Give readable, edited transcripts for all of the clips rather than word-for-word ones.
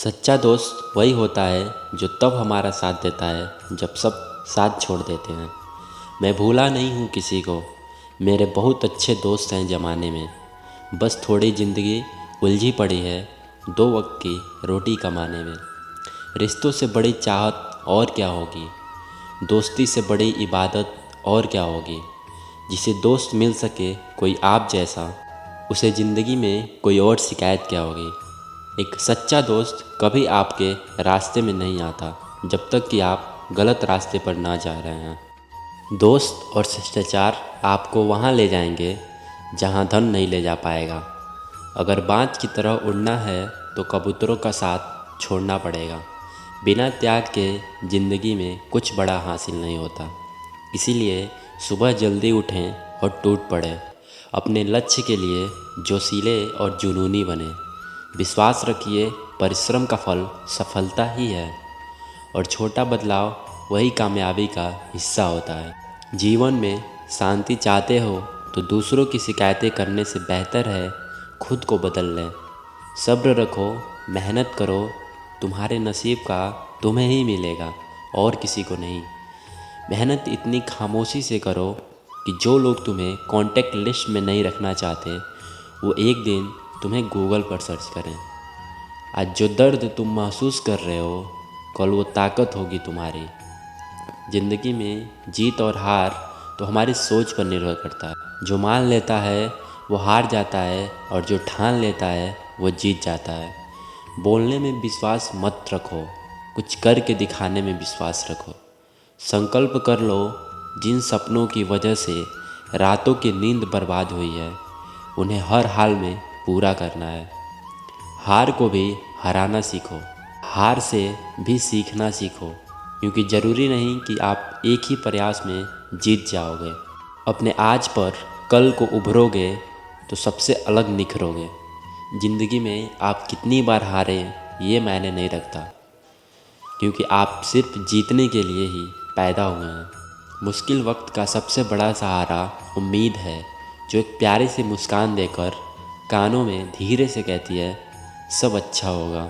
सच्चा दोस्त वही होता है जो तब हमारा साथ देता है जब सब साथ छोड़ देते हैं। मैं भूला नहीं हूँ किसी को, मेरे बहुत अच्छे दोस्त हैं ज़माने में। बस थोड़ी ज़िंदगी उलझी पड़ी है दो वक्त की रोटी कमाने में। रिश्तों से बड़ी चाहत और क्या होगी, दोस्ती से बड़ी इबादत और क्या होगी। जिसे दोस्त मिल सके कोई आप जैसा, उसे ज़िंदगी में कोई और शिकायत क्या होगी। एक सच्चा दोस्त कभी आपके रास्ते में नहीं आता जब तक कि आप गलत रास्ते पर ना जा रहे हैं। दोस्त और शिष्टाचार आपको वहाँ ले जाएंगे जहाँ धन नहीं ले जा पाएगा। अगर बाज की तरह उड़ना है तो कबूतरों का साथ छोड़ना पड़ेगा। बिना त्याग के ज़िंदगी में कुछ बड़ा हासिल नहीं होता। इसीलिए सुबह जल्दी उठें और टूट पड़े। अपने लक्ष्य के लिए जोशीले और जुनूनी बने। विश्वास रखिए, परिश्रम का फल सफलता ही है और छोटा बदलाव वही कामयाबी का हिस्सा होता है। जीवन में शांति चाहते हो तो दूसरों की शिकायतें करने से बेहतर है खुद को बदल लें। सब्र रखो, मेहनत करो, तुम्हारे नसीब का तुम्हें ही मिलेगा और किसी को नहीं। मेहनत इतनी खामोशी से करो कि जो लोग तुम्हें कॉन्टैक्ट लिस्ट में नहीं रखना चाहते वो एक दिन तुम्हें गूगल पर सर्च करें। आज जो दर्द तुम महसूस कर रहे हो कल वो ताकत होगी तुम्हारी। ज़िंदगी में जीत और हार तो हमारी सोच पर निर्भर करता है। जो मान लेता है वो हार जाता है और जो ठान लेता है वो जीत जाता है। बोलने में विश्वास मत रखो, कुछ करके दिखाने में विश्वास रखो। संकल्प कर लो, जिन सपनों की वजह से रातों की नींद बर्बाद हुई है उन्हें हर हाल में पूरा करना है। हार को भी हराना सीखो, हार से भी सीखना सीखो, क्योंकि ज़रूरी नहीं कि आप एक ही प्रयास में जीत जाओगे। अपने आज पर कल को उभरोगे तो सबसे अलग निखरोगे। ज़िंदगी में आप कितनी बार हारे ये मायने नहीं रखता, क्योंकि आप सिर्फ जीतने के लिए ही पैदा हुए हैं। मुश्किल वक्त का सबसे बड़ा सहारा उम्मीद है, जो एक प्यारी सी मुस्कान देकर कानों में धीरे से कहती है सब अच्छा होगा।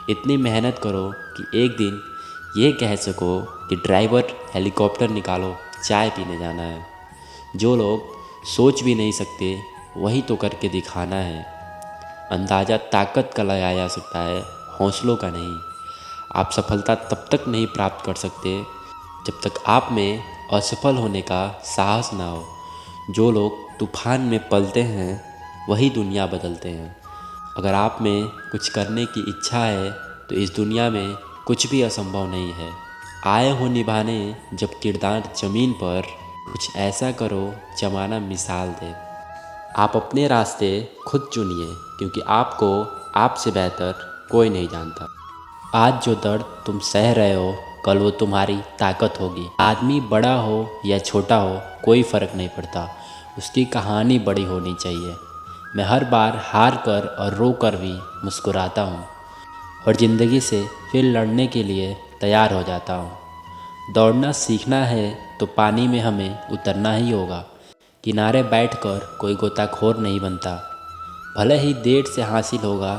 इतनी मेहनत करो कि एक दिन ये कह सको कि ड्राइवर हेलीकॉप्टर निकालो, चाय पीने जाना है। जो लोग सोच भी नहीं सकते वही तो करके दिखाना है। अंदाज़ा ताकत का लगाया जा सकता है, हौसलों का नहीं। आप सफलता तब तक नहीं प्राप्त कर सकते जब तक आप में असफल होने का साहस ना हो। जो लोग तूफान में पलते हैं वही दुनिया बदलते हैं। अगर आप में कुछ करने की इच्छा है तो इस दुनिया में कुछ भी असंभव नहीं है। आए हो निभाने जब किरदार ज़मीन पर, कुछ ऐसा करो जमाना मिसाल दे। आप अपने रास्ते खुद चुनिए, क्योंकि आपको आपसे बेहतर कोई नहीं जानता। आज जो दर्द तुम सह रहे हो कल वो तुम्हारी ताकत होगी। आदमी बड़ा हो या छोटा हो कोई फ़र्क नहीं पड़ता, उसकी कहानी बड़ी होनी चाहिए। मैं हर बार हार कर और रो कर भी मुस्कुराता हूँ और ज़िंदगी से फिर लड़ने के लिए तैयार हो जाता हूँ। दौड़ना सीखना है तो पानी में हमें उतरना ही होगा। किनारे बैठकर कोई गोताखोर नहीं बनता। भले ही देर से हासिल होगा,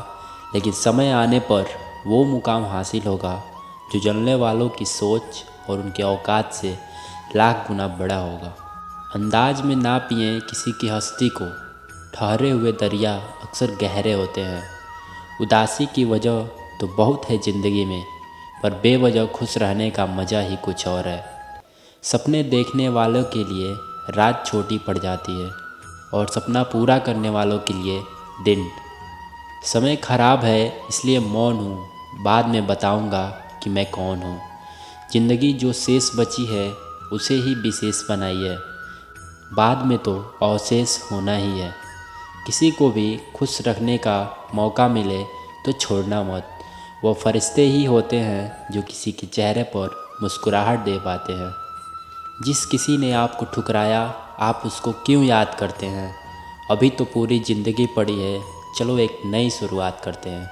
लेकिन समय आने पर वो मुकाम हासिल होगा जो जलने वालों की सोच और उनके औकात से लाख गुना बड़ा होगा। अंदाज में ना पिएं किसी की हस्ती को, ठहरे हुए दरिया अक्सर गहरे होते हैं। उदासी की वजह तो बहुत है ज़िंदगी में, पर बेवजह खुश रहने का मज़ा ही कुछ और है। सपने देखने वालों के लिए रात छोटी पड़ जाती है और सपना पूरा करने वालों के लिए दिन। समय खराब है इसलिए मौन हूँ, बाद में बताऊँगा कि मैं कौन हूँ। ज़िंदगी जो शेष बची है उसे ही विशेष बनाइए, बाद में तो अवशेष होना ही है। किसी को भी खुश रखने का मौका मिले तो छोड़ना मत। वो फरिश्ते ही होते हैं जो किसी के चेहरे पर मुस्कुराहट दे पाते हैं। जिस किसी ने आपको ठुकराया आप उसको क्यों याद करते हैं। अभी तो पूरी ज़िंदगी पड़ी है, चलो एक नई शुरुआत करते हैं।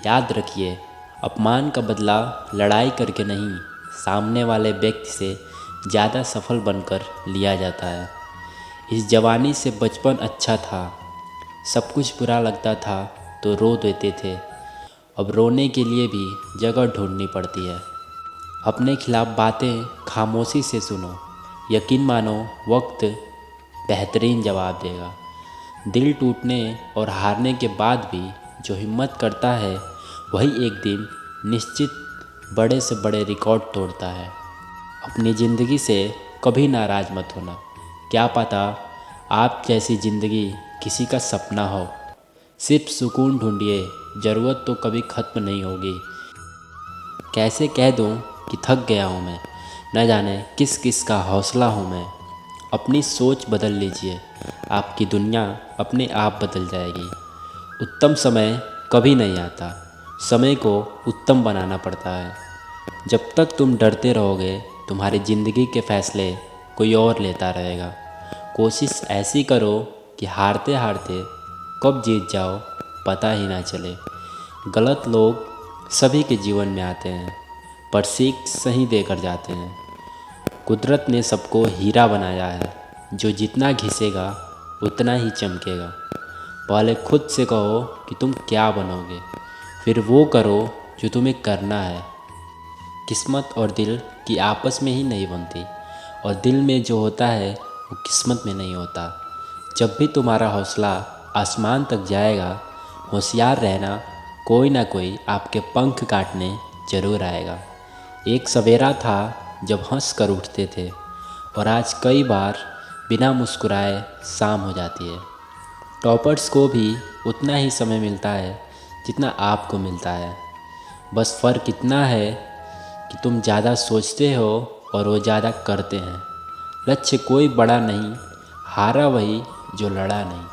याद रखिए, अपमान का बदला लड़ाई करके नहीं, सामने वाले व्यक्ति से ज़्यादा सफल बनकर लिया जाता है। इस जवानी से बचपन अच्छा था, सब कुछ बुरा लगता था तो रो देते थे। अब रोने के लिए भी जगह ढूंढनी पड़ती है। अपने खिलाफ बातें खामोशी से सुनो, यकीन मानो वक्त बेहतरीन जवाब देगा। दिल टूटने और हारने के बाद भी जो हिम्मत करता है वही एक दिन निश्चित बड़े से बड़े रिकॉर्ड तोड़ता है। अपनी ज़िंदगी से कभी नाराज़ मत होना, क्या पता आप जैसी ज़िंदगी किसी का सपना हो। सिर्फ सुकून ढूंढिए, ज़रूरत तो कभी ख़त्म नहीं होगी। कैसे कह दूं कि थक गया हूँ मैं, न जाने किस किस का हौसला हूँ मैं। अपनी सोच बदल लीजिए, आपकी दुनिया अपने आप बदल जाएगी। उत्तम समय कभी नहीं आता, समय को उत्तम बनाना पड़ता है। जब तक तुम डरते रहोगे तुम्हारी ज़िंदगी के फैसले कोई और लेता रहेगा। कोशिश ऐसी करो कि हारते हारते कब जीत जाओ पता ही ना चले। गलत लोग सभी के जीवन में आते हैं पर सीख सही देकर जाते हैं। कुदरत ने सबको हीरा बनाया है, जो जितना घिसेगा उतना ही चमकेगा। पहले खुद से कहो कि तुम क्या बनोगे, फिर वो करो जो तुम्हें करना है। किस्मत और दिल की आपस में ही नहीं बनती, और दिल में जो होता है वो किस्मत में नहीं होता। जब भी तुम्हारा हौसला आसमान तक जाएगा, होशियार रहना, कोई ना कोई आपके पंख काटने ज़रूर आएगा। एक सवेरा था जब हंस कर उठते थे, और आज कई बार बिना मुस्कुराए शाम हो जाती है। टॉपर्स को भी उतना ही समय मिलता है जितना आपको मिलता है। बस फ़र्क इतना है कि तुम ज़्यादा सोचते हो और वो ज़्यादा करते हैं। लक्ष्य कोई बड़ा नहीं, हारा वही जो लड़ा नहीं।